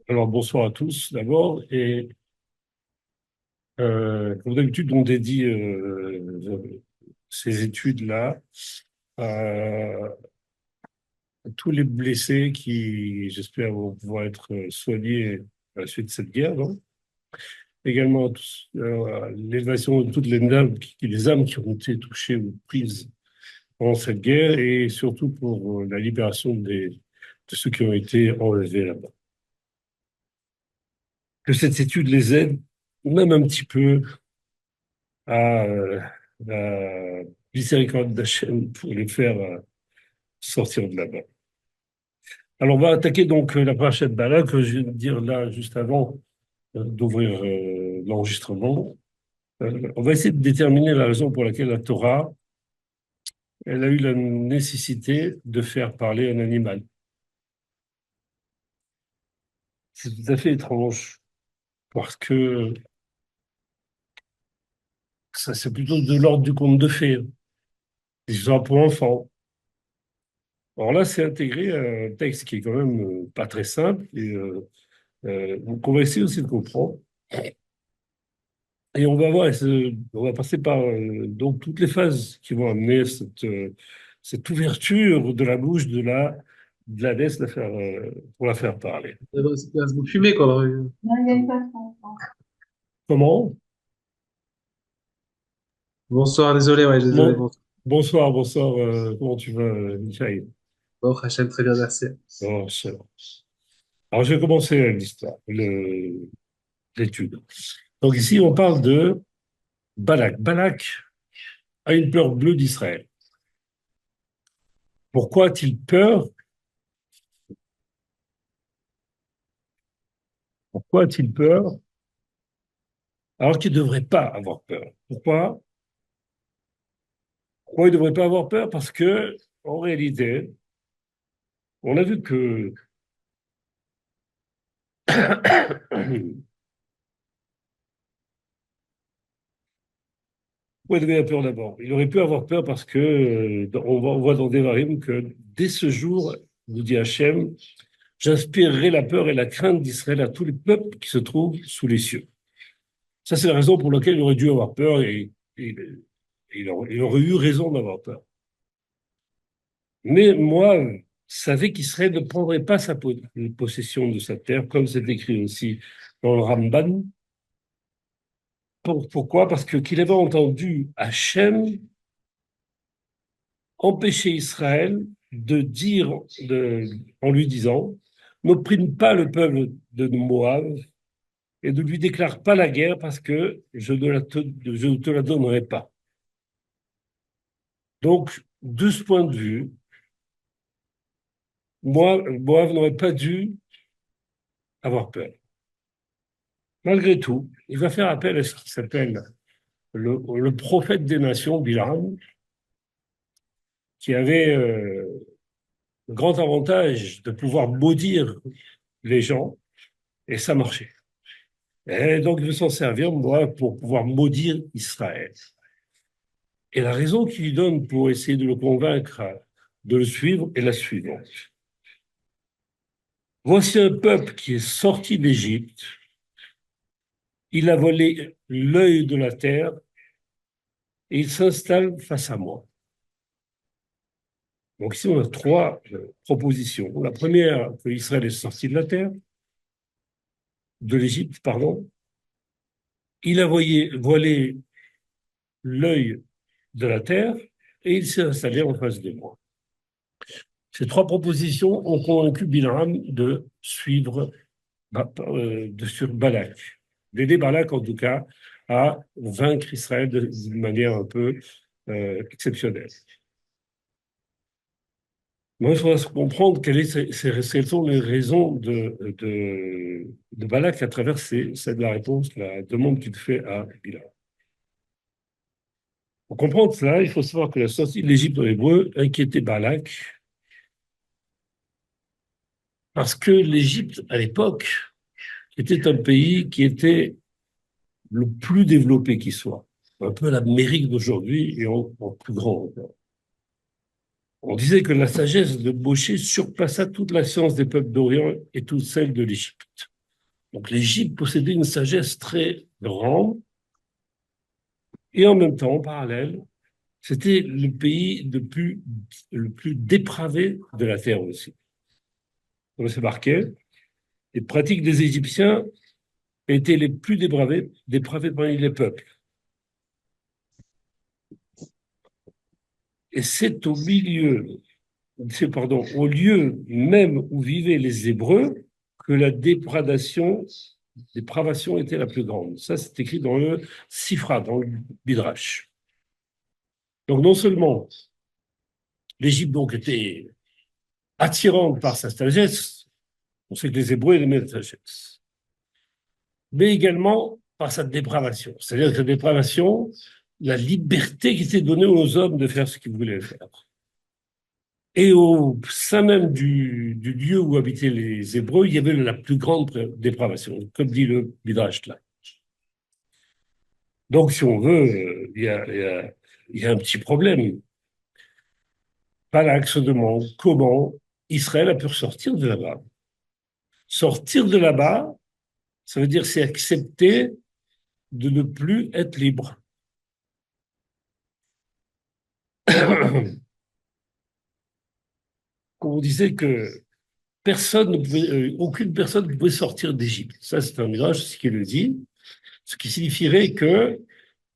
Alors, bonsoir à tous d'abord. Et comme d'habitude, on dédie ces études-là à tous les blessés qui, j'espère, vont pouvoir être soignés à la suite de cette guerre, non? Également à l'élévation de toutes les âmes qui ont été touchées ou prises pendant cette guerre et surtout pour la libération de ceux qui ont été enlevés là-bas. Que cette étude les aide, même un petit peu, à la miséricorde d'Hachem pour les faire sortir de là-bas. Alors, on va attaquer donc la paracha de Balak, que je viens de dire là juste avant d'ouvrir l'enregistrement. On va essayer de déterminer la raison pour laquelle la Torah, elle a eu la nécessité de faire parler un animal. C'est tout à fait étrange, parce que ça, c'est plutôt de l'ordre du conte de fées, des histoires pour enfants. Alors là, c'est intégré à un texte qui est quand même pas très simple et donc on va essayer aussi de comprendre. Et on va voir, on va passer par donc toutes les phases qui vont amener cette ouverture de la bouche de la laisse pour la faire parler. C'est un bout fumé, quoi. Non, il y a une patron. Comment? Bonsoir, désolé, ouais, désolé. Bon, Bon, bonsoir, bonsoir. Comment tu vas, Michael? bon, Hachem, très bien, merci. Oh, ça va. Alors, je vais commencer l'histoire, l'étude. Donc ici, on parle de Balak. Balak a une peur bleue d'Israël. Pourquoi a-t-il peur? Pourquoi a-t-il peur alors qu'il ne devrait pas avoir peur? Pourquoi il ne devrait pas avoir peur? Parce que, en réalité, on a vu que pourquoi il devait avoir peur d'abord? Il aurait pu avoir peur parce que on voit dans Devarim que dès ce jour, nous dit Hachem, j'inspirerai la peur et la crainte d'Israël à tous les peuples qui se trouvent sous les cieux. Ça, c'est la raison pour laquelle il aurait dû avoir peur et il aurait eu raison d'avoir peur. Mais moi, savais qu'Israël ne prendrait pas sa possession de sa terre, comme c'est écrit aussi dans le Ramban. Pourquoi? Parce que qu'il avait entendu Hachem empêcher Israël de dire, en lui disant, n'opprime pas le peuple de Moab et ne lui déclare pas la guerre parce que je ne te la donnerai pas. Donc, de ce point de vue, Moab n'aurait pas dû avoir peur. Malgré tout, il va faire appel à ce qui s'appelle le prophète des nations, Bilam, qui avait le grand avantage de pouvoir maudire les gens, et ça marchait. Et donc, il veut s'en servir, moi, pour pouvoir maudire Israël. Et la raison qu'il lui donne pour essayer de le convaincre de le suivre est la suivante. Voici un peuple qui est sorti d'Égypte, il a volé l'œil de la terre et il s'installe face à moi. Donc ici, on a trois propositions. La première, que Israël est sorti de la terre, de l'Égypte, pardon. Il a voilé l'œil de la terre et il s'est installé en face de moi. Ces trois propositions ont convaincu Bilam de suivre Balak, d'aider Balak en tout cas à vaincre Israël d'une manière un peu exceptionnelle. Moi, il faudra comprendre quelles sont les raisons de Balak à travers la réponse, la demande qu'il fait à Bilam. Pour comprendre cela, il faut savoir que la sortie de l'Égypte en hébreu inquiétait Balak parce que l'Égypte, à l'époque, était un pays qui était le plus développé qui soit. Un peu l'Amérique d'aujourd'hui et en plus grand encore. On disait que la sagesse de Moshe surpassa toute la science des peuples d'Orient et toute celle de l'Égypte. Donc l'Égypte possédait une sagesse très grande et en même temps, en parallèle, c'était le pays le plus dépravé de la terre aussi. Comme c'est marqué, les pratiques des Égyptiens étaient les plus dépravées parmi les peuples. Et c'est au lieu même où vivaient les Hébreux que la dépravation était la plus grande. Ça, c'est écrit dans le Sifra, dans le Midrash. Donc non seulement l'Égypte donc était attirante par sa sagesse, on sait que les Hébreux aimaient la sagesse, mais également par sa dépravation. C'est-à-dire que la dépravation, la liberté qui était donnée aux hommes de faire ce qu'ils voulaient faire. Et au sein même du lieu où habitaient les Hébreux, il y avait la plus grande dépravation, comme dit le Midrash là. Donc, si on veut, il y a un petit problème. Balak se demande comment Israël a pu ressortir de là-bas. Sortir de là-bas, ça veut dire c'est accepter de ne plus être libre. On disait que aucune personne ne pouvait sortir d'Égypte. Ça, c'est un mirage, ce qui le dit, ce qui signifierait que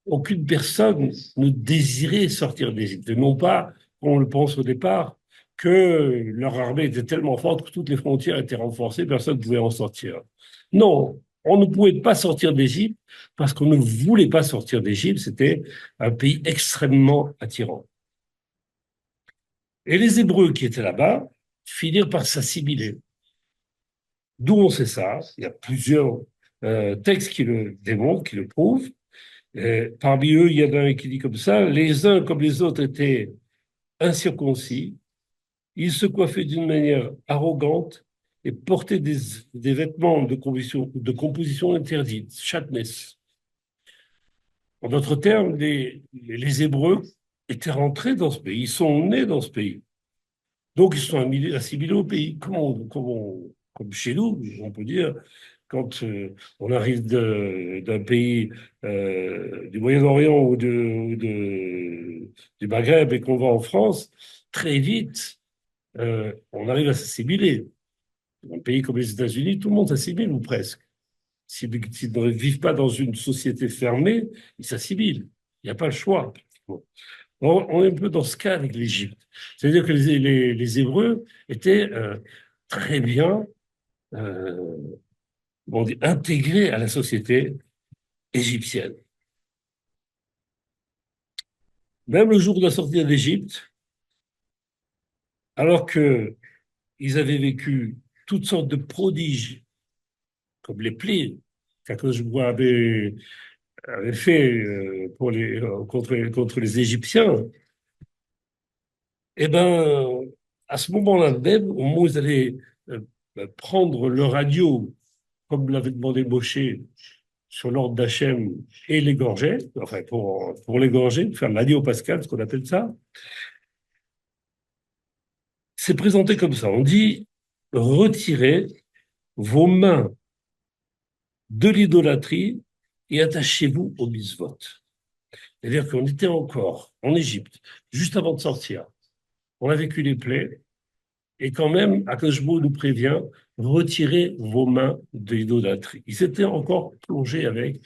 aucune personne ne désirait sortir d'Égypte. Non pas, on le pense au départ, que leur armée était tellement forte que toutes les frontières étaient renforcées, personne ne pouvait en sortir. Non, on ne pouvait pas sortir d'Égypte parce qu'on ne voulait pas sortir d'Égypte. C'était un pays extrêmement attirant. Et les Hébreux qui étaient là-bas finirent par s'assimiler. D'où on sait ça? Il y a plusieurs textes qui le démontrent, qui le prouvent. Et parmi eux, il y en a un qui dit comme ça, les uns comme les autres étaient incirconcis, ils se coiffaient d'une manière arrogante et portaient des vêtements de composition interdite, chatness. En d'autres termes, les Hébreux étaient rentrés dans ce pays, ils sont nés dans ce pays. Donc, ils sont assimilés au pays, comme chez nous, on peut dire, quand on arrive d'un pays du Moyen-Orient du Maghreb et qu'on va en France, très vite, on arrive à s'assimiler. Un pays comme les États-Unis, tout le monde s'assimile ou presque. S'ils ne vivent pas dans une société fermée, ils s'assimilent. Il n'y a pas le choix. On est un peu dans ce cas avec l'Égypte. C'est-à-dire que les Hébreux étaient très bien intégrés à la société égyptienne. Même le jour de la sortie d'Égypte, alors qu'ils avaient vécu toutes sortes de prodiges, comme les plaies qu'Akhloj avait fait contre les Égyptiens, eh ben, à ce moment-là même, au moment où ils allaient euh, prendre le radio, comme l'avait demandé Moshe, sur l'ordre d'Hachem, et l'égorger, enfin pour l'égorger, faire l'agneau pascal, ce qu'on appelle ça, c'est présenté comme ça. On dit retirez vos mains de l'idolâtrie et attachez-vous au misvot. C'est-à-dire qu'on était encore en Égypte, juste avant de sortir. On a vécu les plaies, et quand même, Akashbo nous prévient, retirez vos mains de l'idolâtrie. Ils étaient encore plongés avec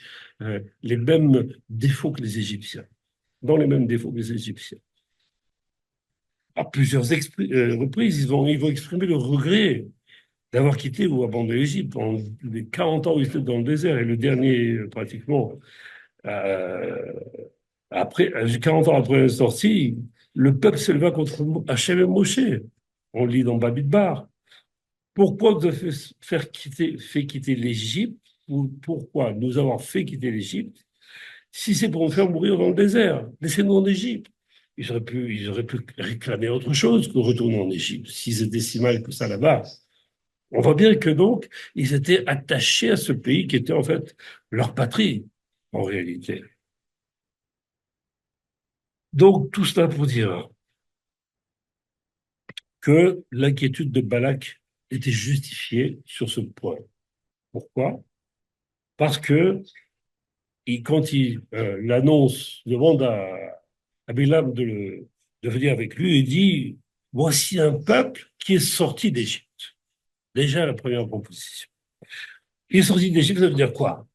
les mêmes défauts que les Égyptiens, dans les mêmes défauts que les Égyptiens. À plusieurs reprises, ils vont exprimer le regret d'avoir quitté ou abandonné l'Égypte pendant les 40 ans où ils étaient dans le désert, et le dernier, pratiquement, euh, 40 ans après la sortie, le peuple s'éleva contre Hachem et Moshe. On lit dans Bamidbar. Pourquoi nous avons fait quitter l'Égypte, ou pourquoi nous avons fait quitter l'Égypte, si c'est pour nous faire mourir dans le désert? Laissez-nous en Égypte. Ils auraient pu réclamer autre chose que retourner en Égypte, s'ils étaient si mal que ça là-bas. On voit bien que donc, ils étaient attachés à ce pays qui était en fait leur patrie, en réalité. Donc, tout cela pour dire que l'inquiétude de Balak était justifiée sur ce point. Pourquoi? Parce que quand il l'annonce, demande à Bilam de venir avec lui, il dit, voici un peuple qui est sorti d'Égypte. Déjà la première proposition. Il est sorti d'Égypte, ça veut dire quoi?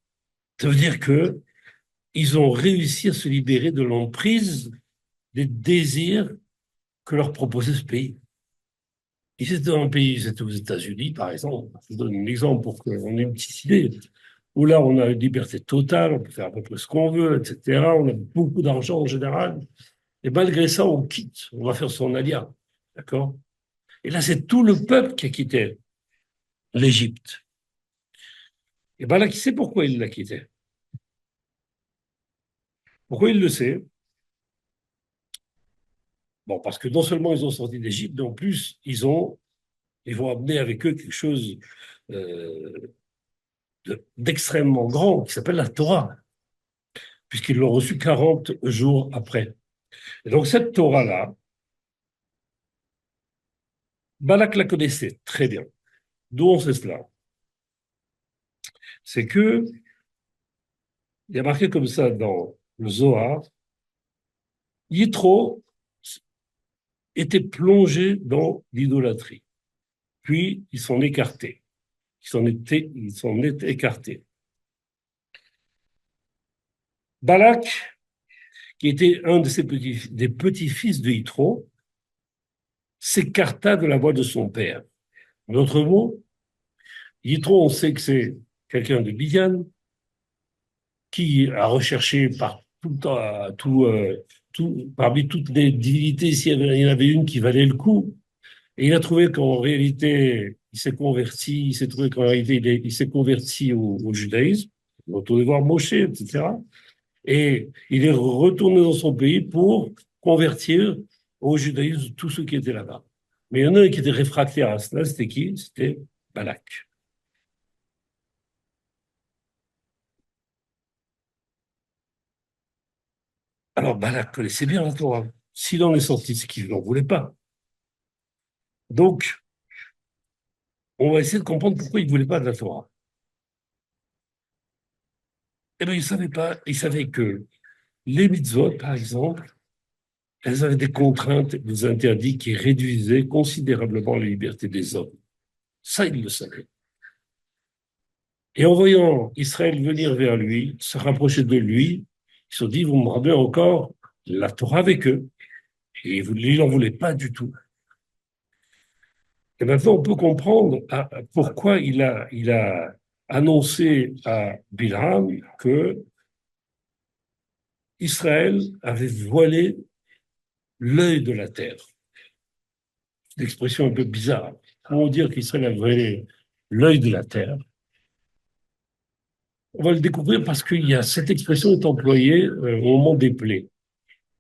Ça veut dire que ils ont réussi à se libérer de l'emprise des désirs que leur proposait ce pays. Ils étaient dans un pays, c'était aux États-Unis, par exemple. Je donne un exemple pour qu'on ait une petite idée. Où là, on a une liberté totale, on peut faire à peu près ce qu'on veut, etc. On a beaucoup d'argent en général. Et malgré ça, on quitte. On va faire son alia. D'accord? Et là, c'est tout le peuple qui a quitté l'Égypte. Et bien là, qui sait pourquoi il l'a quitté? Pourquoi il le sait? Bon, parce que non seulement ils ont sorti d'Égypte, mais en plus, ils vont amener avec eux quelque chose euh, d'extrêmement grand qui s'appelle la Torah, puisqu'ils l'ont reçue 40 jours après. Et donc cette Torah-là, Balak la connaissait très bien. D'où on sait cela? C'est que il y a marqué comme ça dans le Zohar, Yitro était plongé dans l'idolâtrie. Puis ils s'en écartés. Ils s'en est écartés. Balak, qui était un de des petits-fils de Yitro, s'écarta de la voie de son père. En d'autres mots, Yitro, on sait que c'est quelqu'un de Biyan qui a recherché par parmi toutes les divinités, s'il y en avait une qui valait le coup. Et il a trouvé qu'en réalité, il s'est trouvé qu'en réalité, il s'est converti au judaïsme, il est retourné voir Moshe, etc. Et il est retourné dans son pays pour convertir au judaïsme tous ceux qui étaient là-bas. Mais il y en a un qui était réfractaire à cela, c'était qui? C'était Balak. Alors Balak connaissait bien la Torah. S'il en est sorti, c'est qu'il n'en voulait pas. Donc, on va essayer de comprendre pourquoi il ne voulait pas de la Torah. Eh bien, il ne savait pas, il savait que les mitzvot, par exemple, elles avaient des contraintes, des interdits qui réduisaient considérablement la liberté des hommes. Ça, il le savait. Et en voyant Israël venir vers lui, se rapprocher de lui, ils se sont dit, vous me ramenez encore la Torah avec eux. Et il n'en voulait pas du tout. Et maintenant, on peut comprendre pourquoi il a annoncé à Bilham que Israël avait voilé l'œil de la terre. C'est une expression un peu bizarre. Comment dire qu'Israël a voilé l'œil de la terre? On va le découvrir parce qu'il y a cette expression est employée au moment des plaies,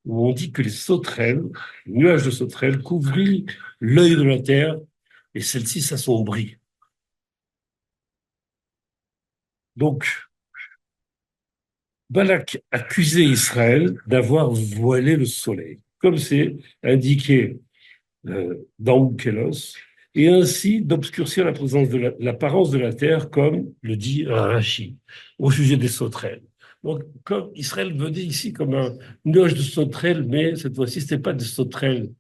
où on dit que les sauterelles, les nuages de sauterelles, couvrirent l'œil de la terre et celle-ci s'assombrit. Donc, Balak accusait Israël d'avoir voilé le soleil, comme c'est indiqué dans Oukelos, et ainsi d'obscurcir la présence de l'apparence de la terre, comme le dit Rachi, au sujet des sauterelles. Donc, comme Israël venait ici comme un nuage de sauterelles, mais cette fois-ci, ce n'était pas des sauterelles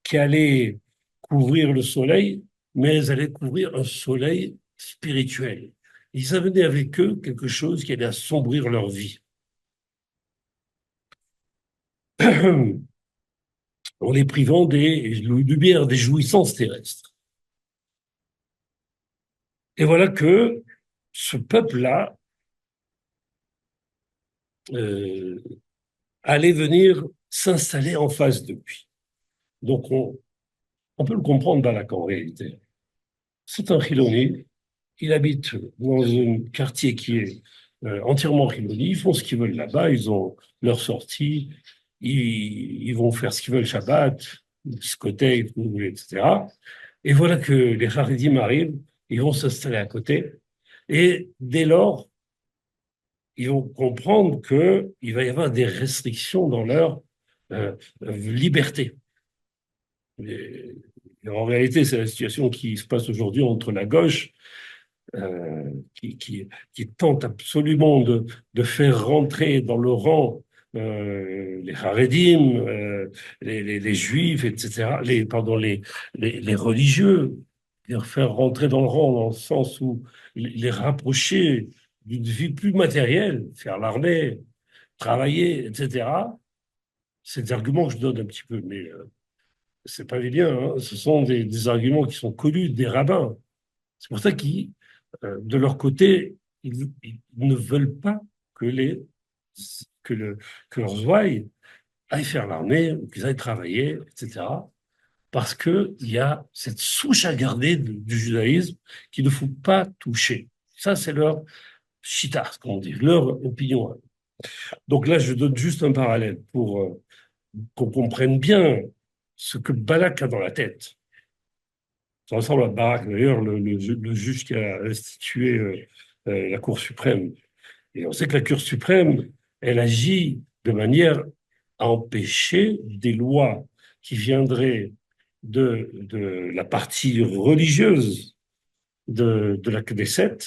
qui allaient couvrir le soleil, mais elles allaient couvrir un soleil spirituel. Ils amenaient avec eux quelque chose qui allait assombrir leur vie. En les privant des lumières, des jouissances terrestres. Et voilà que ce peuple-là euh, allait venir s'installer en face de lui. Donc on peut le comprendre Balak en réalité. C'est un Chiloni, il habite dans un quartier qui est entièrement Chiloni, ils font ce qu'ils veulent là-bas, ils ont leur sortie, ils vont faire ce qu'ils veulent Shabbat, discothèque, etc. Et voilà que les Haridim arrivent, ils vont s'installer à côté, et dès lors, ils vont comprendre qu'il va y avoir des restrictions dans leur liberté. Et en réalité, c'est la situation qui se passe aujourd'hui entre la gauche, qui tente absolument de faire rentrer dans le rang les Haredim, les Juifs, etc., pardon, les religieux, les faire rentrer dans le rang dans le sens où les rapprocher d'une vie plus matérielle, faire l'armée, travailler, etc. C'est des arguments que je donne un petit peu, mais c'est pas les liens, hein. Ce sont des arguments qui sont connus des rabbins. C'est pour ça qu'ils, de leur côté, ils ne veulent pas que, que, que leurs ouailles aillent faire l'armée, qu'ils aillent travailler, etc. Parce qu'il y a cette souche à garder du judaïsme qu'il ne faut pas toucher. Ça, c'est leur chita, comme on dit, leur opinion. Donc là, je donne juste un parallèle pour qu'on comprenne bien ce que Balak a dans la tête. Ça ressemble à Barak, d'ailleurs, le juge qui a institué la Cour suprême. Et on sait que la Cour suprême, elle agit de manière à empêcher des lois qui viendraient de la partie religieuse de la Knesset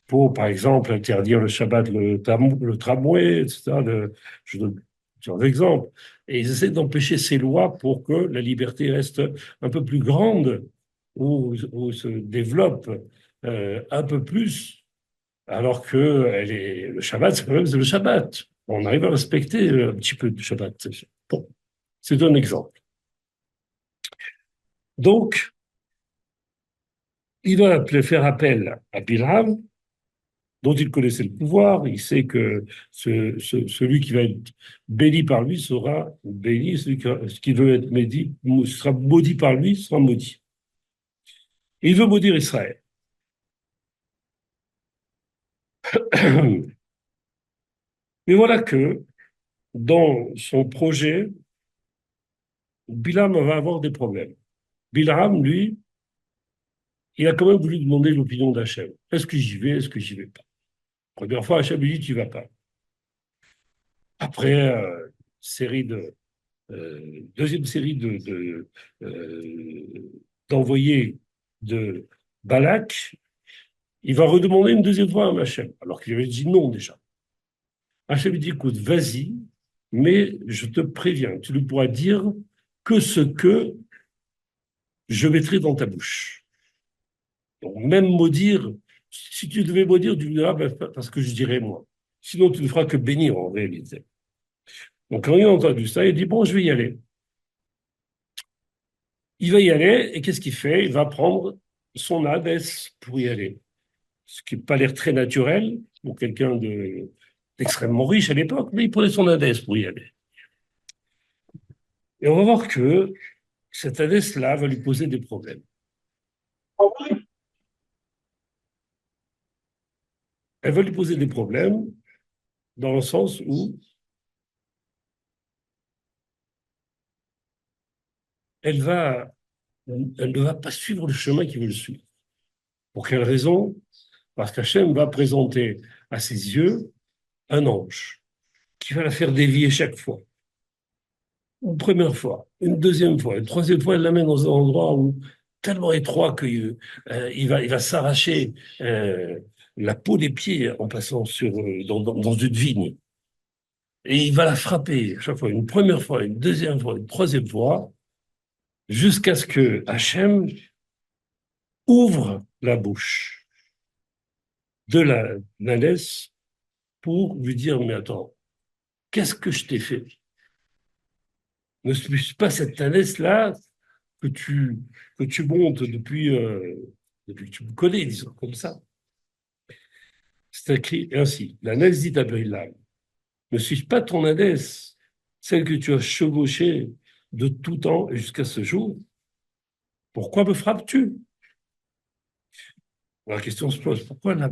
pour, par exemple, interdire le Shabbat, le tramway, etc. Je donne plusieurs exemples. Et ils essaient d'empêcher ces lois pour que la liberté reste un peu plus grande ou se développe un peu plus, alors que le Shabbat, c'est quand même le Shabbat. On arrive à respecter un petit peu le Shabbat. Bon, c'est un exemple. Donc, il va faire appel à Bilham, dont il connaissait le pouvoir. Il sait que celui qui va être béni par lui sera béni, celui qui veut être sera maudit par lui sera maudit. Et il veut maudire Israël. Mais voilà que dans son projet, Bilam va avoir des problèmes. Bilam, lui, il a quand même voulu demander l'opinion d'Hachem. Est-ce que j'y vais, est-ce que j'y vais pas? Première fois, Hachem lui dit, tu vas pas. Après, série deuxième série d'envoyés de Balak, il va redemander une deuxième fois à Hachem, alors qu'il avait dit non déjà. Hachem lui dit, écoute, vas-y, mais je te préviens, tu ne pourras dire que ce que je mettrai dans ta bouche. Donc, même maudire, si tu devais maudire, tu diras parce que je dirais moi. Sinon, tu ne feras que bénir en réalité. Donc, quand il a entendu ça, il dit, bon, je vais y aller. Il va y aller, et qu'est-ce qu'il fait? Il va prendre son Hadès pour y aller. Ce qui n'a pas l'air très naturel pour quelqu'un d'extrêmement riche à l'époque, mais il prenait son Hadès pour y aller. Et on va voir que cet Hadès-là va lui poser des problèmes. Elle va lui poser des problèmes dans le sens où elle, elle ne va pas suivre le chemin qu'il veut suivre. Pour quelle raison? Parce qu'Hachem va présenter à ses yeux un ange qui va la faire dévier chaque fois. Une première fois, une deuxième fois, une troisième fois, elle l'amène dans un endroit où tellement étroit qu'il il va s'arracher la peau des pieds en passant dans une vigne. Et il va la frapper chaque fois, une première fois, une deuxième fois, une troisième fois, jusqu'à ce que Hachem ouvre la bouche de la Nalès pour lui dire, mais attends, qu'est-ce que je t'ai fait? Ne suis pas cette Thalès-là que que tu montes depuis que tu me connais, disons comme ça. C'est écrit ainsi. La Nalès dit à Brillam, ne suis pas ton Hadès, celle que tu as chevauchée de tout temps jusqu'à ce jour. Pourquoi me frappes-tu? La question se pose, pourquoi, la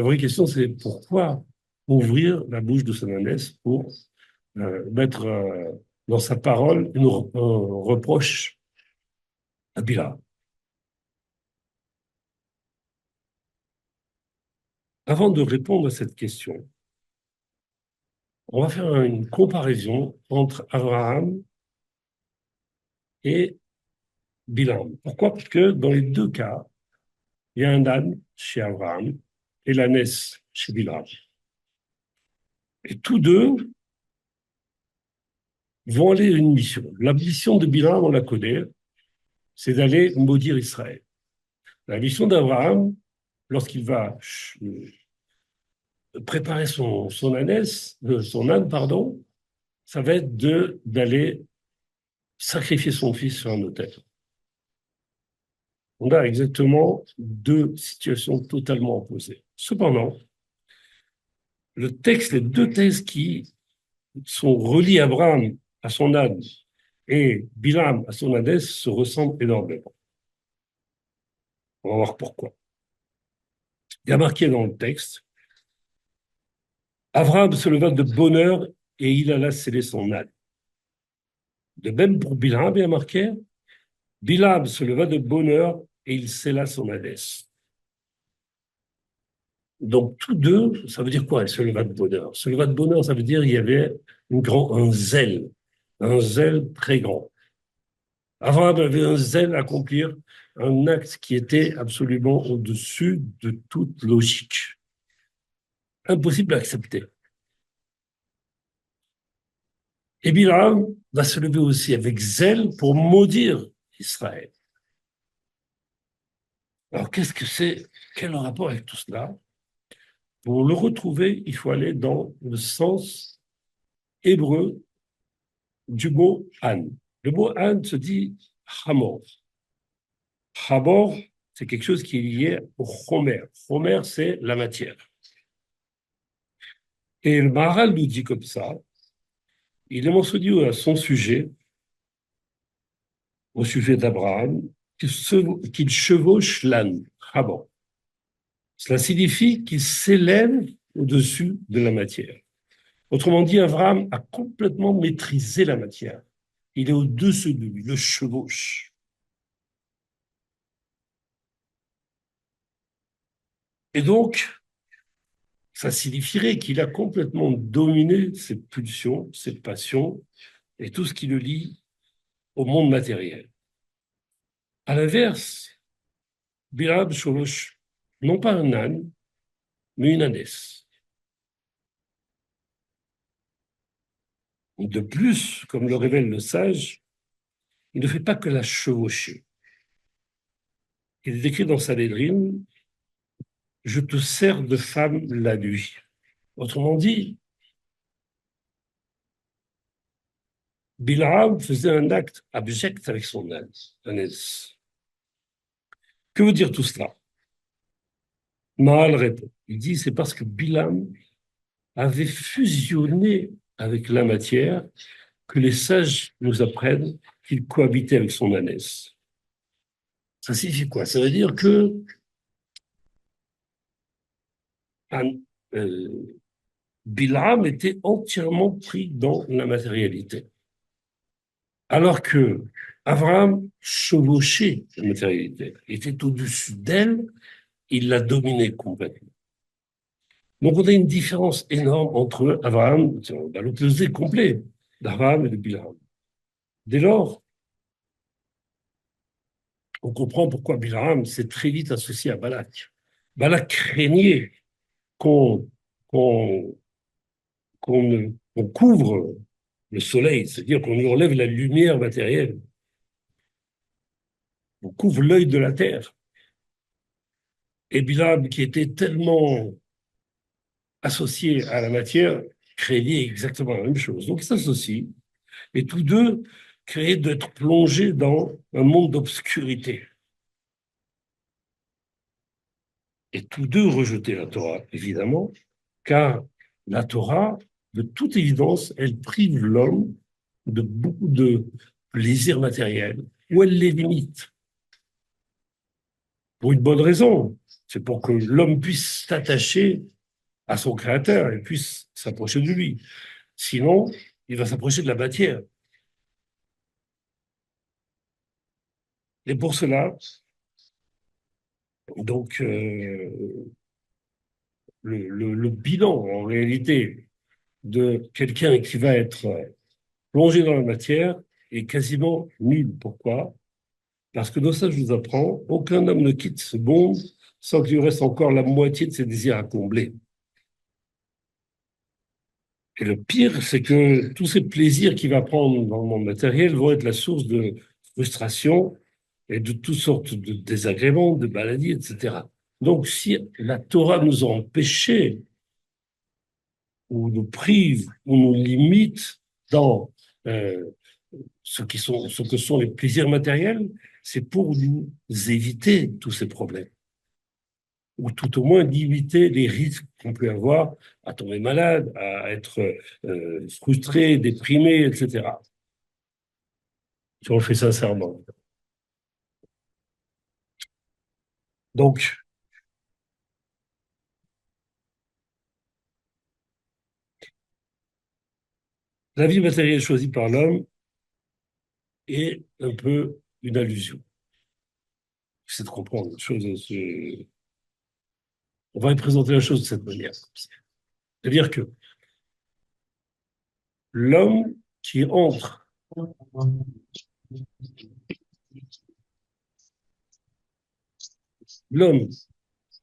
vraie question c'est pourquoi ouvrir la bouche de son Hadès pour mettre dans sa parole un reproche à Bila. Avant de répondre à cette question, on va faire une comparaison entre Abraham et Bilam. Pourquoi? Parce que dans les deux cas, il y a un âne chez Abraham et l'ânesse chez Bilam. Et tous deux vont aller à une mission. La mission de Bilam, on la connaît, c'est d'aller maudire Israël. La mission d'Abraham, lorsqu'il va préparer son ânesse, son âne, pardon, ça va être d'aller sacrifier son fils sur un autel. On a exactement deux situations totalement opposées. Cependant, les deux textes qui sont reliés Abraham à son âne et Bilam à son ânesse se ressemblent énormément. On va voir pourquoi. Il y a marqué dans le texte, Abraham se leva de bonne heure et il alla sceller son âne. De même pour Bilam, il y a marqué, Bilam se leva de bonne heure et il scella son ânesse. Donc, tous deux, ça veut dire quoi, se leva de bonheur? Se leva de bonheur, ça veut dire qu'il y avait un zèle très grand. Abraham avait un zèle à accomplir, un acte qui était absolument au-dessus de toute logique. Impossible à accepter. Et Bilam va se lever aussi avec zèle pour maudire Israël. Alors, qu'est-ce que c'est? Quel est le rapport avec tout cela? Pour le retrouver, il faut aller dans le sens hébreu du mot âne. Le mot âne se dit hamor. Hamor, c'est quelque chose qui est lié au chomer. Chomer, c'est la matière. Et le Maharal nous dit comme ça, il est mentionné à son sujet, au sujet d'Abraham, qu'il chevauche l'âne, hamor. Cela signifie qu'il s'élève au-dessus de la matière. Autrement dit, Abraham a complètement maîtrisé la matière. Il est au-dessus de lui, le chevauche. Et donc, ça signifierait qu'il a complètement dominé ses pulsions, ses passions et tout ce qui le lie au monde matériel. À l'inverse, Bilam chevauche non pas un âne, mais une ânesse. De plus, comme le révèle le sage, il ne fait pas que la chevaucher. Il est écrit dans Sanhédrin, je te sers de femme la nuit. Autrement dit, Bilam faisait un acte abject avec son ânesse. Que veut dire tout cela? Maal répond. Il dit c'est parce que Bilam avait fusionné avec la matière que les sages nous apprennent qu'il cohabitait avec son ânesse. Ça signifie quoi? Ça veut dire que Bilam était entièrement pris dans la matérialité. Alors que Abraham chevauchait la matérialité, était au-dessus d'elle, il la dominait complètement. Donc on a une différence énorme entre Abraham, l'opposé complet d'Abraham et de Bilam. Dès lors, on comprend pourquoi Bilam s'est très vite associé à Balak. Balak craignait qu'on qu'on qu'on couvre le soleil, c'est-à-dire qu'on lui enlève la lumière matérielle, on couvre l'œil de la terre. Et Bilam, qui était tellement associé à la matière, craignait exactement la même chose. Donc ils s'associent, et tous deux créaient d'être plongés dans un monde d'obscurité. Et tous deux rejetaient la Torah, évidemment, car la Torah, de toute évidence, elle prive l'homme de beaucoup de plaisirs matériels, ou elle les limite. Pour une bonne raison, c'est pour que l'homme puisse s'attacher à son créateur et puisse s'approcher de lui. Sinon, il va s'approcher de la matière. Et pour cela, donc, le bilan, en réalité, de quelqu'un qui va être plongé dans la matière est quasiment nul. Pourquoi? Parce que dans ça, je vous apprends, aucun homme ne quitte ce monde sans qu'il lui reste encore la moitié de ses désirs à combler. Et le pire, c'est que tous ces plaisirs qu'il va prendre dans le monde matériel vont être la source de frustration et de toutes sortes de désagréments, de maladies, etc. Donc, si la Torah nous a empêchés ou nous prive ou nous limite dans euh, ce que sont les plaisirs matériels, c'est pour nous éviter tous ces problèmes, ou tout au moins limiter les risques qu'on peut avoir à tomber malade, à être frustré, déprimé, etc. Si on le fait sincèrement. Donc, la vie matérielle choisie par l'homme est un peu une allusion. C'est de comprendre les choses. On va présenter la chose de cette manière. C'est-à-dire que l'homme qui entre, l'homme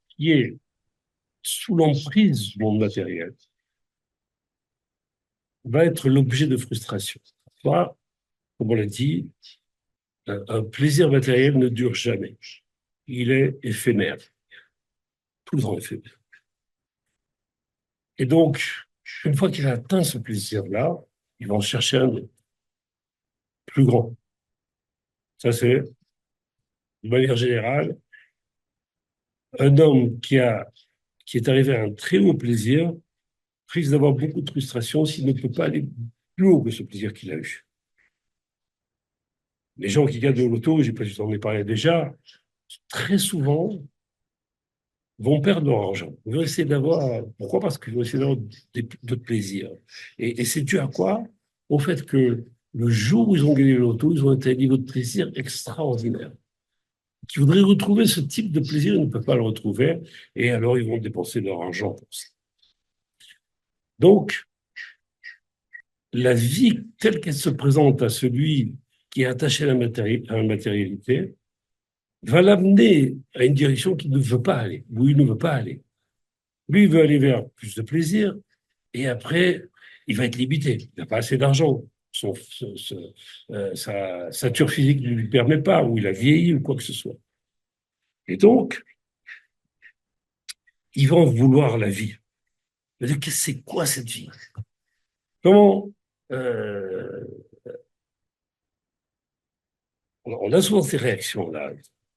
qui est sous l'emprise du monde matériel, va être l'objet de frustration. Soit, comme on l'a dit, un plaisir matériel ne dure jamais. Il est éphémère, tout le temps éphémère. Et donc, une fois qu'il a atteint ce plaisir-là, il va en chercher un autre, plus grand. Ça, c'est, de manière générale, un homme qui est arrivé à un très haut plaisir risque d'avoir beaucoup de frustration s'il ne peut pas aller plus haut que ce plaisir qu'il a eu. Les gens qui gagnent de l'auto, je sais pas si ai parlé déjà, très souvent vont perdre leur argent. Ils vont essayer d'avoir. Pourquoi? Parce qu'ils vont essayer d'avoir d'autres plaisirs. Et c'est dû à quoi? Au fait que le jour où ils ont gagné le loto, ils ont été à un niveau de plaisir extraordinaire. Qui voudraient retrouver ce type de plaisir, ils ne peuvent pas le retrouver. Et alors, ils vont dépenser leur argent pour ça. Donc, la vie telle qu'elle se présente à celui qui est attaché à la matérialité va l'amener à une direction qu'il ne veut pas aller, où il ne veut pas aller. Lui, il veut aller vers plus de plaisir, et après, il va être limité. Il n'a pas assez d'argent. Sa stature physique ne lui permet pas, ou il a vieilli, ou quoi que ce soit. Et donc, il va en vouloir la vie. C'est-à-dire, c'est quoi cette vie? Comment euh, on a souvent ces réactions-là.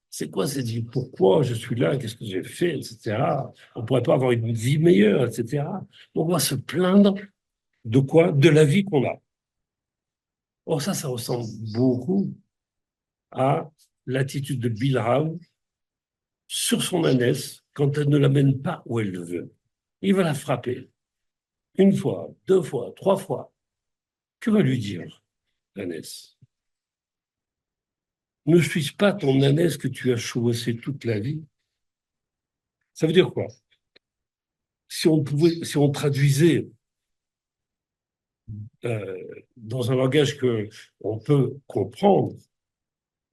C'est quoi cette vie? Pourquoi je suis là? Qu'est-ce que j'ai fait? Etc. On ne pourrait pas avoir une vie meilleure, etc. On va se plaindre de quoi? De la vie qu'on a. Or, ça ressemble beaucoup à l'attitude de Bilham sur son ânesse quand elle ne l'amène pas où elle le veut. Il va la frapper une fois, deux fois, trois fois. Que va lui dire l'ânesse? Ne suis-je pas ton ânesse que tu as chevauché toute la vie? Ça veut dire quoi? Si on traduisait euh, dans un langage que on peut comprendre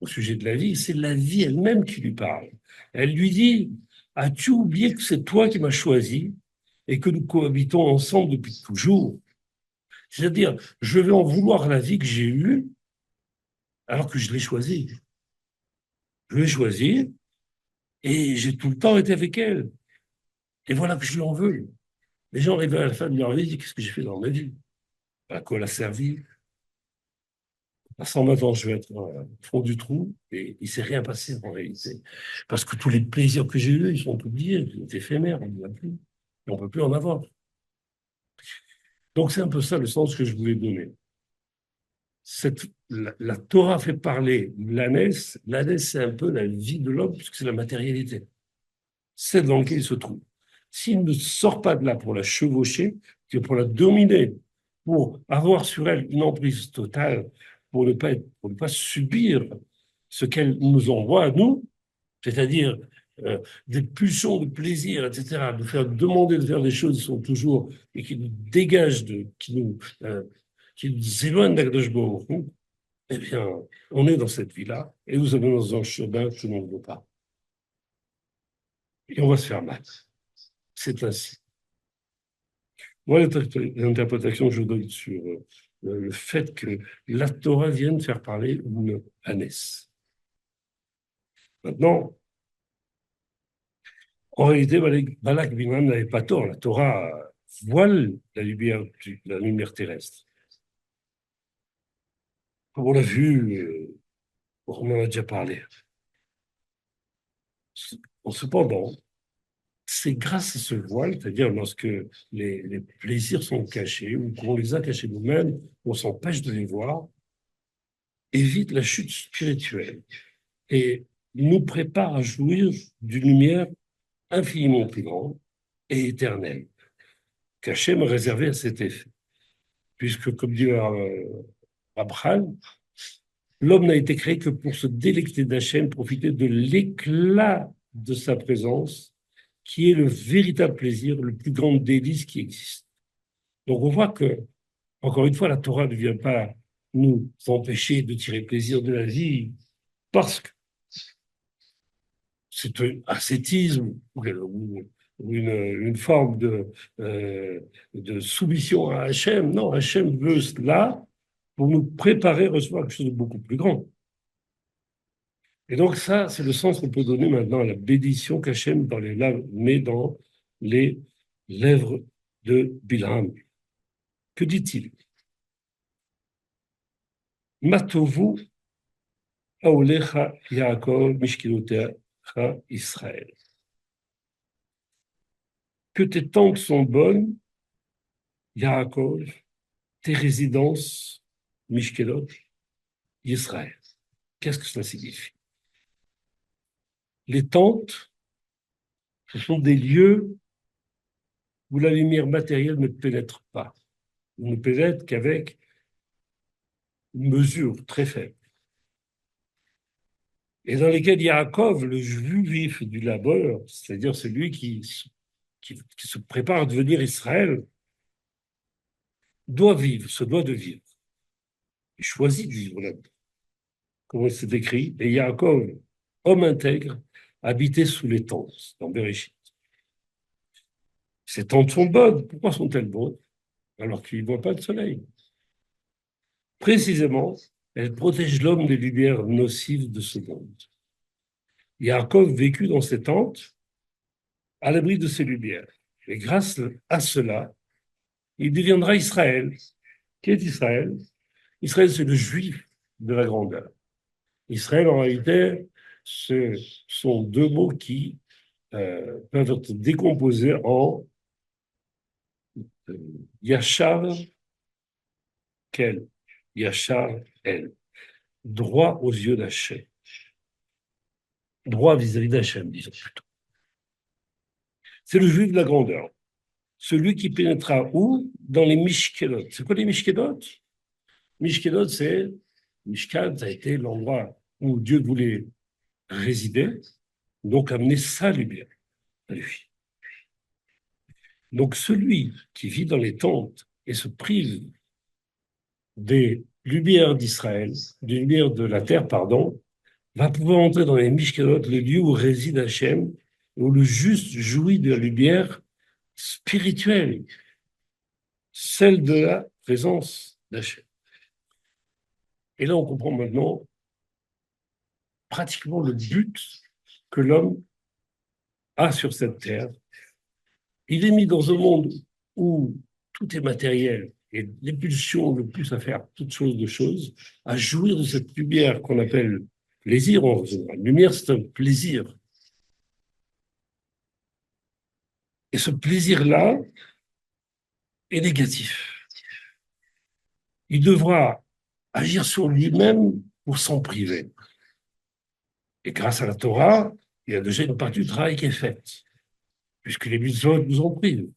au sujet de la vie, c'est la vie elle-même qui lui parle. Elle lui dit, as-tu oublié que c'est toi qui m'as choisi et que nous cohabitons ensemble depuis toujours? C'est-à-dire, je vais en vouloir la vie que j'ai eue alors que je l'ai choisie. Je l'ai choisie et j'ai tout le temps été avec elle. Et voilà que je lui en veux. Les gens arrivent à la fin de leur vie, disent, qu'est-ce que j'ai fait dans ma vie? À quoi elle a servi? À 120 ans, je vais être au fond du trou et il ne s'est rien passé en réalité. Parce que tous les plaisirs que j'ai eus, ils sont oubliés, ils sont éphémères, on n'en a plus. Et on ne peut plus en avoir. Donc c'est un peu ça le sens que je voulais donner. La Torah fait parler l'ânesse. L'ânesse, c'est un peu la vie de l'homme, puisque c'est la matérialité. C'est dans lequel il se trouve. S'il ne sort pas de là pour la chevaucher, pour la dominer, pour avoir sur elle une emprise totale, pour ne pas subir ce qu'elle nous envoie à nous, c'est-à-dire des pulsions de plaisir, etc., de faire demander de faire des choses qui sont toujours et qui nous dégagent, qui nous éloignent d'Akadosh Baruch Hu, Eh bien, on est dans cette vie-là et nous sommes dans un chemin que l'on ne veut pas. Et on va se faire mal. C'est ainsi. Moi, l'interprétation que je donne sur le fait que la Torah vienne faire parler une ânesse. Maintenant, en réalité, Balak Binam n'avait pas tort. La Torah voile la lumière terrestre. Comme on l'a vu, on en a déjà parlé. Cependant, c'est grâce à ce voile, c'est-à-dire lorsque les plaisirs sont cachés ou qu'on les a cachés nous-mêmes, on s'empêche de les voir, évite la chute spirituelle et nous prépare à jouir d'une lumière infiniment plus grande et éternelle, qu'Hachem a réservée à cet effet. Puisque, comme dit Abraham, l'homme n'a été créé que pour se délecter d'Hachem, profiter de l'éclat de sa présence, qui est le véritable plaisir, le plus grand délice qui existe. Donc on voit que, encore une fois, la Torah ne vient pas nous empêcher de tirer plaisir de la vie parce que c'est un ascétisme ou une forme de soumission à Hachem. Non, Hachem veut cela pour nous préparer à recevoir quelque chose de beaucoup plus grand. Et donc ça, c'est le sens qu'on peut donner maintenant à la bénédiction qu'Hachem met dans les lèvres de Bilham. Que dit-il? Matovu aolecha Yaakov mishkilotecha Israël. Que tes tentes sont bonnes, Yaakov, tes résidences, Mishkelot, Israël. Qu'est-ce que cela signifie? Les tentes, ce sont des lieux où la lumière matérielle ne pénètre pas. Elle ne pénètre qu'avec une mesure très faible. Et dans lesquels Yaakov, le juif du labeur, c'est-à-dire celui qui se prépare à devenir Israël, doit vivre, se doit de vivre. Il choisit de vivre là-dedans. Comment c'est écrit? Et Yaakov, homme intègre, habitait sous les tentes, dans Bereshit. Ces tentes sont bonnes. Pourquoi sont-elles bonnes? Alors qu'il ne voit pas de soleil. Précisément, elles protègent l'homme des lumières nocives de ce monde. Yaakov vécut dans ces tentes, à l'abri de ces lumières. Et grâce à cela, il deviendra Israël. Qui est Israël? Israël, c'est le juif de la grandeur. Israël, en réalité, ce sont deux mots qui peuvent être décomposés en Yachar Kel, Yachar El, droit aux yeux d'Hachem, droit vis-à-vis d'Hachem, disons plutôt. C'est le juif de la grandeur, celui qui pénétrera où? Dans les Mishkelot. C'est quoi les Mishkelot? Mishkelot, c'est, Mishkan, ça a été l'endroit où Dieu voulait résider, donc amener sa lumière à lui. Donc celui qui vit dans les tentes et se prive des lumières d'Israël, des lumières de la terre, pardon, va pouvoir entrer dans les Mishkelot, le lieu où réside Hachem, où le juste jouit de la lumière spirituelle, celle de la présence d'Hachem. Et là, on comprend maintenant pratiquement le but que l'homme a sur cette terre. Il est mis dans un monde où tout est matériel et les pulsions le plus à faire toutes choses de choses, à jouir de cette lumière qu'on appelle plaisir en général. Lumière, c'est un plaisir. Et ce plaisir-là est négatif. Il devra agir sur lui-même pour s'en priver. Et grâce à la Torah, il y a déjà une partie du travail qui est faite, puisque les mitzvot nous en privent.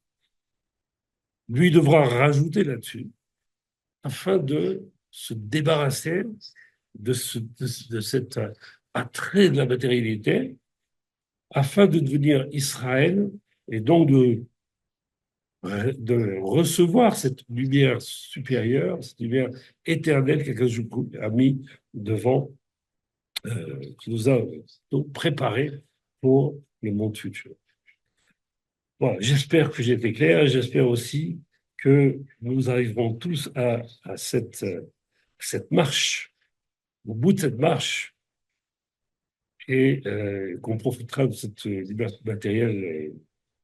Lui devra rajouter là-dessus afin de se débarrasser de cet attrait de la matérialité, afin de devenir Israël et donc de de recevoir cette lumière supérieure, cette lumière éternelle qu'Akadosh a mis devant, qui nous a donc préparé pour le monde futur. Voilà, j'espère que j'ai été clair. J'espère aussi que nous arriverons tous à cette marche, au bout de cette marche, et qu'on profitera de cette liberté matérielle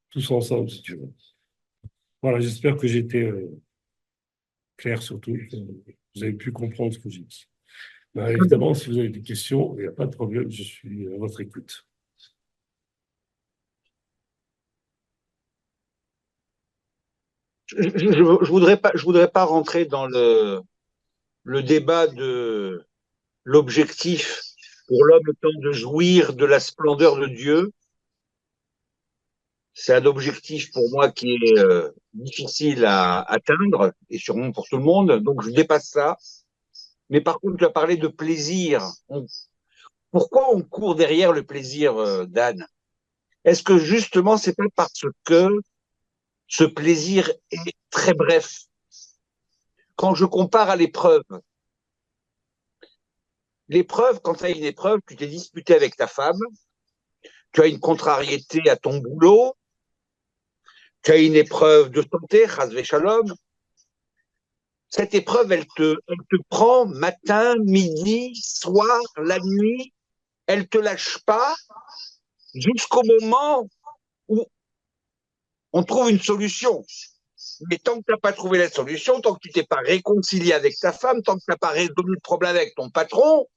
tous ensemble, si tu veux. Voilà, j'espère que j'ai été clair surtout, que vous avez pu comprendre ce que j'ai dit. Ben, évidemment, si vous avez des questions, il n'y a pas de problème, je suis à votre écoute. Je voudrais pas rentrer dans le débat de l'objectif pour l'homme étant de jouir de la splendeur de Dieu. C'est un objectif pour moi qui est difficile à atteindre et sûrement pour tout le monde. Donc je dépasse ça. Mais par contre, tu as parlé de plaisir. Pourquoi on court derrière le plaisir, Dan? Est-ce que justement c'est pas parce que ce plaisir est très bref? Quand je compare à l'épreuve, quand tu as une épreuve, tu t'es disputé avec ta femme, tu as une contrariété à ton boulot, tu as une épreuve de santé, chas shalom. Cette épreuve, elle te prend matin, midi, soir, la nuit, elle te lâche pas jusqu'au moment où on trouve une solution. Mais tant que tu n'as pas trouvé la solution, tant que tu t'es pas réconcilié avec ta femme, tant que tu n'as pas résolu le problème avec ton patron,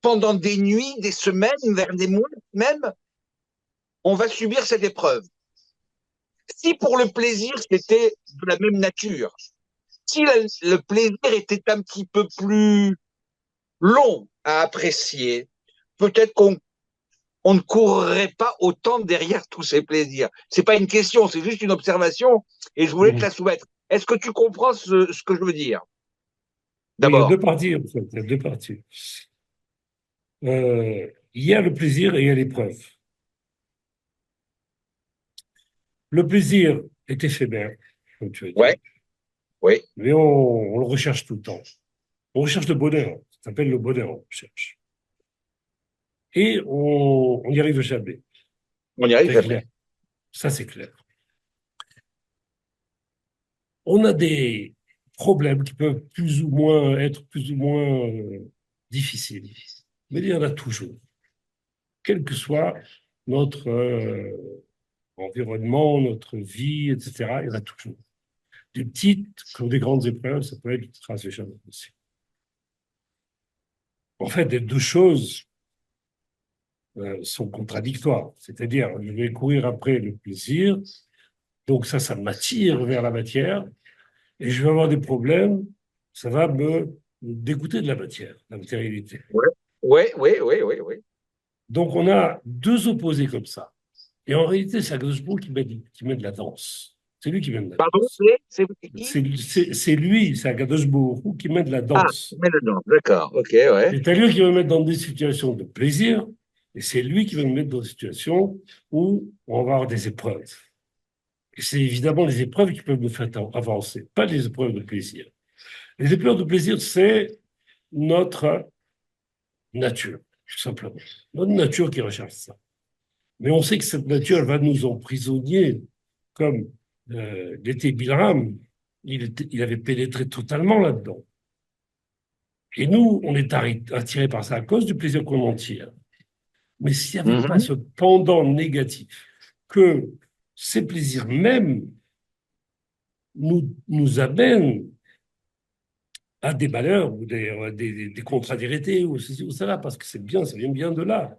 pendant des nuits, des semaines, vers des mois même, on va subir cette épreuve. Si pour le plaisir, c'était de la même nature, si le plaisir était un petit peu plus long à apprécier, peut-être qu'on ne courrait pas autant derrière tous ces plaisirs. C'est pas une question, c'est juste une observation et je voulais te la soumettre. Est-ce que tu comprends ce que je veux dire? Oui, il y a D'abord. deux parties, en fait. Il y a deux parties. Il y a le plaisir et il y a l'épreuve. Le plaisir est éphémère, comme tu as Ouais, dit, oui. mais on le recherche tout le temps. On recherche le bonheur, ça s'appelle le bonheur, on recherche. Et on n'y arrive jamais, On n'y arrive c'est clair. jamais. Ça, c'est clair. On a des problèmes qui peuvent plus ou moins être plus ou moins difficiles, mais il y en a toujours, quel que soit notre environnement, notre vie, etc. Il y en a toujours. Des petites comme des grandes épreuves, ça peut être très jamais aussi. En fait, les deux choses sont contradictoires. C'est-à-dire, je vais courir après le plaisir, donc ça m'attire vers la matière, et je vais avoir des problèmes, ça va me dégoûter de la matérialité. Ouais, ouais, ouais, ouais, ouais, ouais. Donc, on a deux opposés comme ça. Et en réalité, c'est Agosbo qui met de la danse. C'est lui qui met de la Pardon, danse. c'est qui? C'est lui, c'est Akadosh Baruch Hu qui met de la Ah, danse. mais dedans, d'accord, ok, ouais. C'est à lui qui va me mettre dans des situations de plaisir, et c'est lui qui va me mettre dans des situations où on va avoir des épreuves. Et c'est évidemment les épreuves qui peuvent me faire avancer, pas les épreuves de plaisir. Les épreuves de plaisir, c'est notre nature, tout simplement. Notre nature qui recherche ça. Mais on sait que cette nature, elle va nous emprisonner, comme l'était Bilram. Il avait pénétré totalement là-dedans. Et nous, on est attirés par ça à cause du plaisir qu'on en tire. Mais s'il n'y avait pas Mhm, ce pendant négatif, que ces plaisirs même nous amènent à des malheurs ou des contrariétés ou ceci ou cela, parce que c'est bien, ça vient bien de là.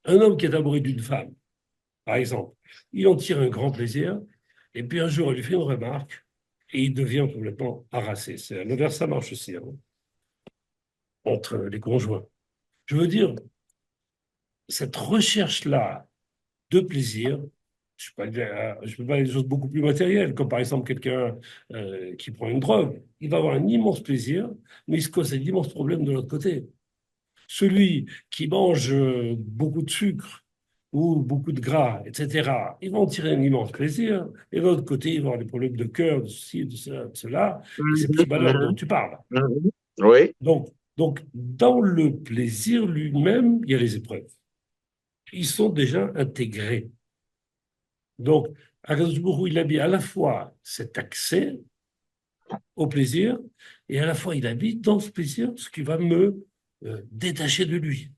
Un homme qui est amoureux d'une femme, par exemple, il en tire un grand plaisir, et puis un jour, il lui fait une remarque, et il devient complètement harassé. L'inverse, ça marche aussi, hein, entre les conjoints. Je veux dire, cette recherche-là de plaisir, je peux pas aller des choses beaucoup plus matérielles, comme par exemple quelqu'un qui prend une drogue. Il va avoir un immense plaisir, mais il se cause un immense problème de l'autre côté. Celui qui mange beaucoup de sucre ou beaucoup de gras, etc., ils vont en tirer un immense plaisir. Et de l'autre côté, ils vont avoir des problèmes de cœur, de ceci, de cela, de cela, et ces petits malheurs dont tu parles. Oui. Donc, dans le plaisir lui-même, il y a les épreuves. Ils sont déjà intégrés. Donc, Akadosh Baruch Hu, il a mis à la fois cet accès au plaisir, et à la fois il habite dans ce plaisir, ce qui va me détacher de lui.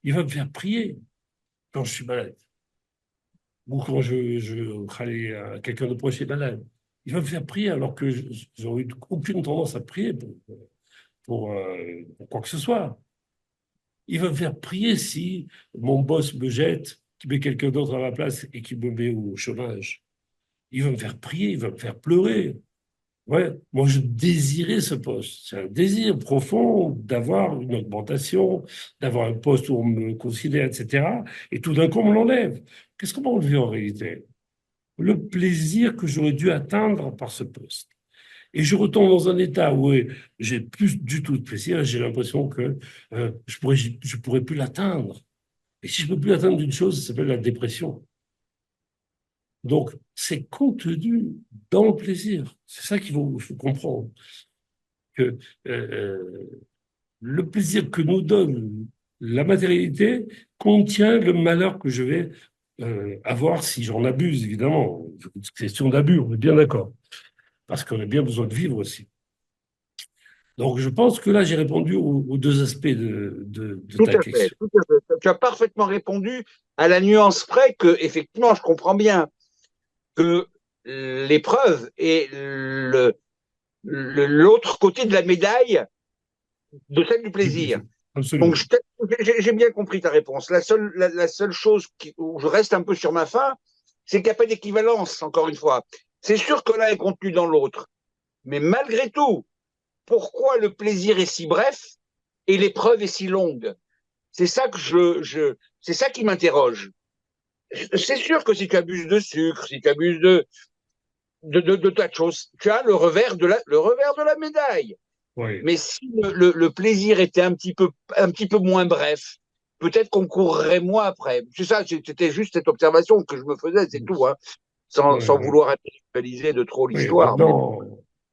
Il va me faire prier quand je suis malade, ou quand quelqu'un de proche est malade. Il va me faire prier alors que j'aurais eu aucune tendance à prier pour quoi que ce soit. Il va me faire prier si mon boss me jette, qui met quelqu'un d'autre à ma place et qui me met au chômage. Il va me faire prier, il va me faire pleurer. Ouais, moi je désirais ce poste. C'est un désir profond d'avoir une augmentation, d'avoir un poste où on me considère, etc. Et tout d'un coup, on me l'enlève. Qu'est-ce qu'on m'a enlevé en réalité? Le plaisir que j'aurais dû atteindre par ce poste. Et je retombe dans un état où j'ai plus du tout de plaisir. J'ai l'impression que je pourrais plus l'atteindre. Et si je ne peux plus atteindre d'une chose, ça s'appelle la dépression. Donc, c'est contenu dans le plaisir. C'est ça faut comprendre. Que le plaisir que nous donne la matérialité contient le malheur que je vais avoir si j'en abuse, évidemment. C'est une question d'abus, on est bien d'accord. Parce qu'on a bien besoin de vivre aussi. Donc, je pense que là, j'ai répondu aux deux aspects de Tout ta à fait, question. tout à fait. Tu as parfaitement répondu à la nuance près que, effectivement, je comprends bien que l'épreuve est l'autre côté de la médaille de celle du Du plaisir. plaisir. Donc, Absolument. j'ai bien compris ta réponse. La seule chose où je reste un peu sur ma faim, c'est qu'il n'y a pas d'équivalence, encore une fois. C'est sûr que l'un est contenu dans l'autre. Mais malgré tout, pourquoi le plaisir est si bref et l'épreuve est si longue? C'est ça que c'est ça qui m'interroge. C'est sûr que si tu abuses de sucre, si tu abuses de tas de choses, tu as le revers de la médaille. Oui. Mais si le plaisir était un petit peu moins bref, peut-être qu'on courrait moins après. C'est ça, c'était juste cette observation que je me faisais, c'est tout, hein, Oui, sans oui. vouloir intellectualiser de trop Oui, l'histoire. Mais maintenant,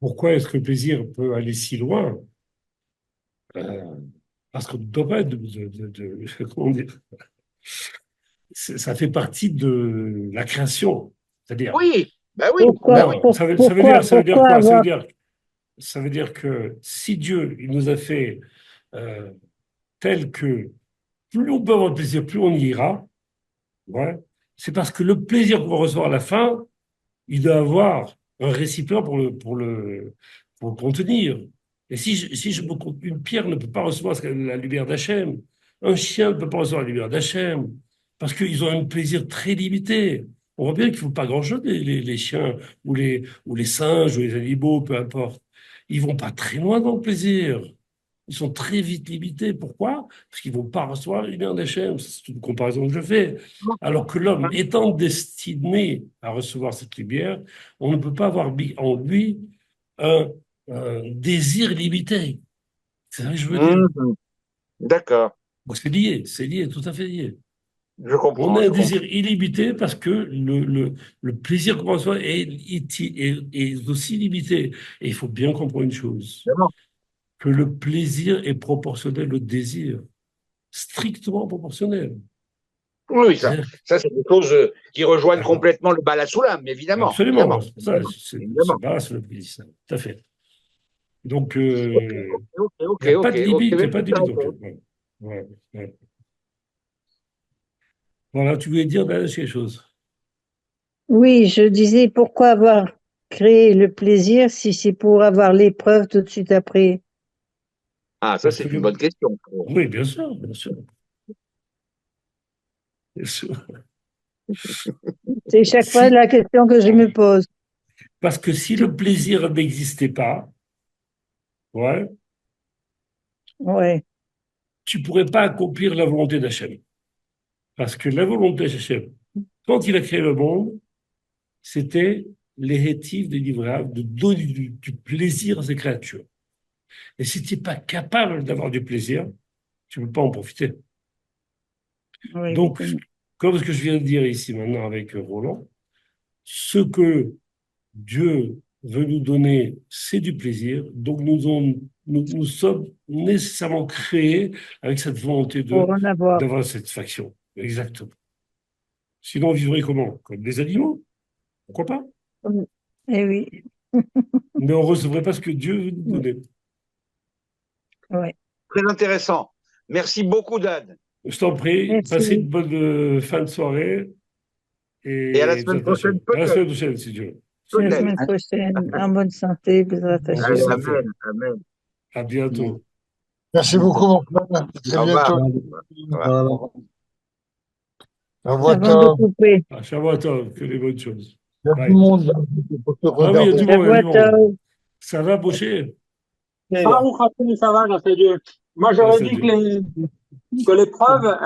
pourquoi est-ce que le plaisir peut aller si loin? Euh, Parce qu'on ne doit pas être comment dire, ça fait partie de la création. C'est-à-dire, oui, ben oui, ben Pourquoi, oui. non, ça veut dire pourquoi quoi? avoir... Ça veut dire que si Dieu, il nous a fait euh, tel que plus on peut avoir de plaisir, plus on y ira, ouais, c'est parce que le plaisir qu'on va recevoir à la fin, il doit avoir un récipient pour le contenir. Et une pierre ne peut pas recevoir la lumière d'Hachem. Un chien ne peut pas recevoir la lumière d'Hachem. Parce qu'ils ont un plaisir très limité. On voit bien qu'il ne faut pas grand-chose, les chiens, ou les singes, ou les animaux, peu importe. Ils vont pas très loin dans le plaisir. Ils sont très vite limités. Pourquoi? Parce qu'ils ne vont pas recevoir la lumière d'Hachem. C'est une comparaison que je fais. Alors que l'homme étant destiné à recevoir cette lumière, on ne peut pas avoir en lui un, un désir limité. C'est ça que je veux dire. Mmh, d'accord, Donc c'est lié, tout à fait lié. je On a comprends, un je désir comprends. illimité parce que le plaisir qu'on reçoit est aussi limité. Et il faut bien comprendre une chose, Vraiment. que le plaisir est proportionnel au désir, strictement proportionnel. Oui, C'est-à-dire ça c'est des choses qui rejoignent que- complètement le bal à Soulam, évidemment, Absolument, évidemment, c'est pour ça, évidemment, c'est évidemment. bas sur le plaisir, tout à fait. Donc, Ok, ok, il ok, n'y a pas ok, de ok. limite, il n'y a pas Merci de de ta limite. Donc, réponse. ouais, ouais. Voilà, tu voulais dire là, quelque chose. Oui, je disais, pourquoi avoir créé le plaisir si c'est pour avoir l'épreuve tout de suite après? Ah, ça c'est une Absolument. bonne question. Oui, bien sûr, bien sûr. Bien sûr. C'est chaque fois Si, la question que je me pose. parce que si le plaisir n'existait pas, ouais, Ouais, tu ne pourrais pas accomplir la volonté d'Hachem. Parce que la volonté d'Hachem, quand il a créé le monde, c'était l'hérétif délivrable de donner du plaisir à ses créatures. Et si tu n'es pas capable d'avoir du plaisir, tu ne peux pas en profiter. Oui, Donc, évidemment. comme ce que je viens de dire ici maintenant avec Roland, ce que Dieu veut nous donner, c'est du plaisir. Donc, nous sommes nécessairement créés avec cette volonté Pour en avoir. d'avoir cette satisfaction. Exactement. Sinon, on vivrait comment? Comme des animaux? Pourquoi pas? Eh oui, Mais on ne recevrait pas ce que Dieu veut nous donner. ouais. Très intéressant. Merci beaucoup, Dan. Je t'en prie, passez Merci. une bonne fin de soirée Et à la et semaine prochaine, à la peut-être. semaine prochaine, si Dieu veut. À la Peut-être. semaine prochaine, en bonne santé, Bezrat En Allez, bonne Hashem. santé. amen, amen. À bientôt. Merci beaucoup, mon frère. À très Au revoir. bientôt. Au revoir. Voilà. Au revoir, Avant de couper. À Shabbat, que des bonnes choses. il y a du Bye. monde pour te Ah oui, il y a regarder. du monde, il y a du monde. Shavuot. Ça va, Boucher? Baruch Hashem, ça va, grâce à Dieu. Moi, j'aurais Grâce à dit Dieu. que l'épreuve,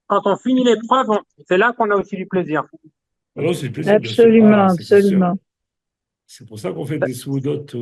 quand on finit l'épreuve, c'est là qu'on a aussi du plaisir. Alors, c'est le plaisir, bien sûr. Absolument, Ah, c'est sûr. absolument. C'est pour ça qu'on fait des sous-dotes.